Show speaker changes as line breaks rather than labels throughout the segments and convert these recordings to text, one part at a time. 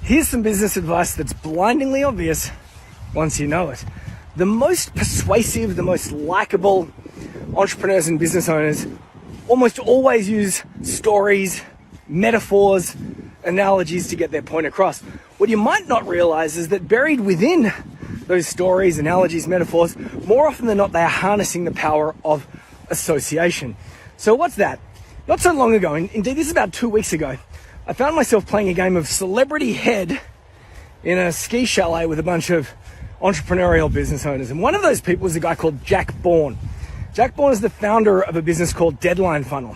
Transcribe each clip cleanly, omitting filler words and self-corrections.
Here's some business advice that's blindingly obvious once you know it. The most persuasive, the most likable entrepreneurs and business owners almost always use stories, metaphors, analogies to get their point across. What you might not realize is that buried within those stories, analogies, metaphors, more often than not, they are harnessing the power of association. So what's that? Not so long ago, indeed this is about 2 weeks ago, I found myself playing a game of celebrity head in a ski chalet with a bunch of entrepreneurial business owners. And one of those people was a guy called Jack Bourne. Jack Bourne is the founder of a business called Deadline Funnel.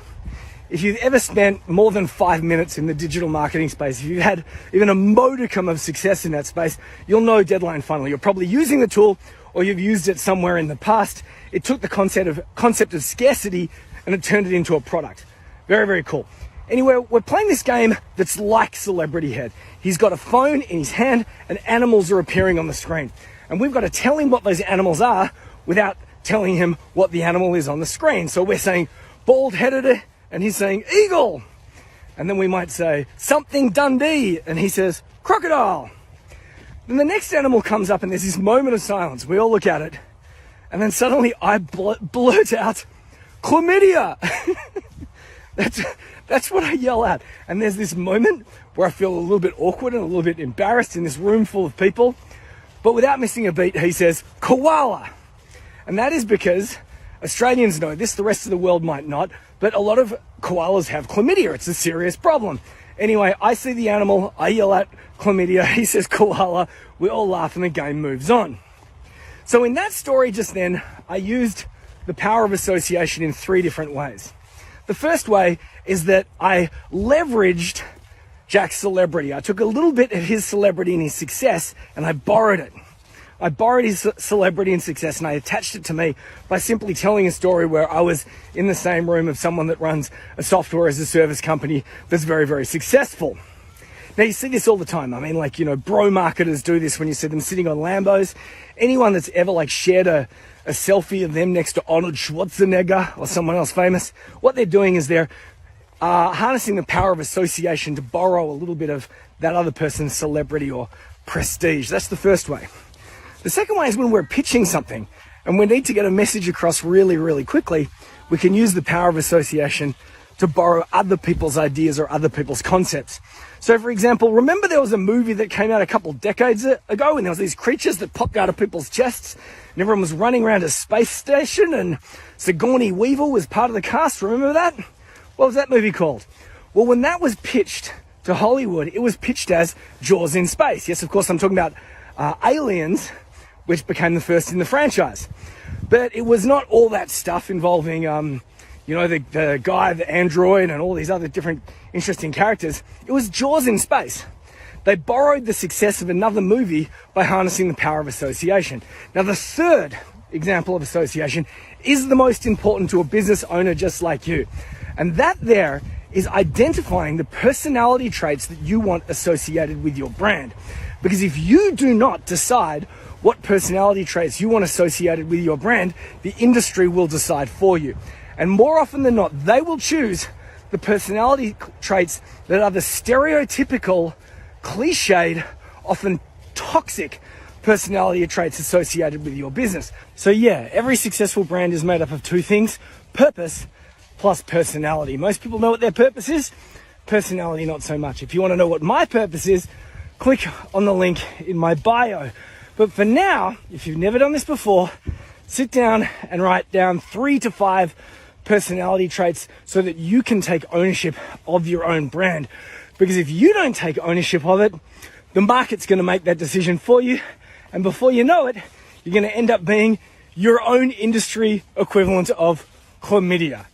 If you've ever spent more than 5 minutes in the digital marketing space, if you've had even a modicum of success in that space, you'll know Deadline Funnel. You're probably using the tool or you've used it somewhere in the past. It took the concept of scarcity and it turned it into a product. Very, very cool. Anyway, we're playing this game that's like Celebrity Head. He's got a phone in his hand and animals are appearing on the screen. And we've got to tell him what those animals are without telling him what the animal is on the screen. So we're saying bald-headed and he's saying eagle. And then we might say something Dundee and he says crocodile. Then the next animal comes up and there's this moment of silence. We all look at it. And then suddenly I blurt out chlamydia. That's what I yell at. And there's this moment where I feel a little bit awkward and a little bit embarrassed in this room full of people. But without missing a beat, he says koala. And that is because Australians know this, the rest of the world might not, but a lot of koalas have chlamydia. It's a serious problem. Anyway, I see the animal, I yell at chlamydia, he says koala, we all laugh and the game moves on. So in that story just then, I used the power of association in 3 different ways. The first way is that I leveraged Jack's celebrity. I took a little bit of his celebrity and his success and I borrowed it. I borrowed his celebrity and success and I attached it to me by simply telling a story where I was in the same room of someone that runs a software as a service company that's very, very successful. Now, you see this all the time. I mean, like, bro marketers do this when you see them sitting on Lambos. Anyone that's ever, shared a selfie of them next to Arnold Schwarzenegger or someone else famous, what they're doing is they're harnessing the power of association to borrow a little bit of that other person's celebrity or prestige. That's the first way. The second way is when we're pitching something and we need to get a message across really, really quickly, we can use the power of association to borrow other people's ideas or other people's concepts. So, for example, remember there was a movie that came out a couple decades ago and there was these creatures that popped out of people's chests and everyone was running around a space station and Sigourney Weaver was part of the cast. Remember that? What was that movie called? Well, when that was pitched to Hollywood, it was pitched as Jaws in space. Yes, of course, I'm talking about Aliens, which became the first in the franchise. But it was not all that stuff involving, the guy, the android, and all these other different interesting characters. It was Jaws in space. They borrowed the success of another movie by harnessing the power of association. Now, the third example of association is the most important to a business owner just like you. And that there is identifying the personality traits that you want associated with your brand. Because if you do not decide what personality traits you want associated with your brand, the industry will decide for you. And more often than not, they will choose the personality traits that are the stereotypical, cliched, often toxic personality traits associated with your business. So yeah, every successful brand is made up of 2 things, purpose plus personality. Most people know what their purpose is, personality not so much. If you want to know what my purpose is, click on the link in my bio. But for now, if you've never done this before, sit down and write down 3 to 5 personality traits so that you can take ownership of your own brand. Because if you don't take ownership of it, the market's going to make that decision for you. And before you know it, you're going to end up being your own industry equivalent of chlamydia.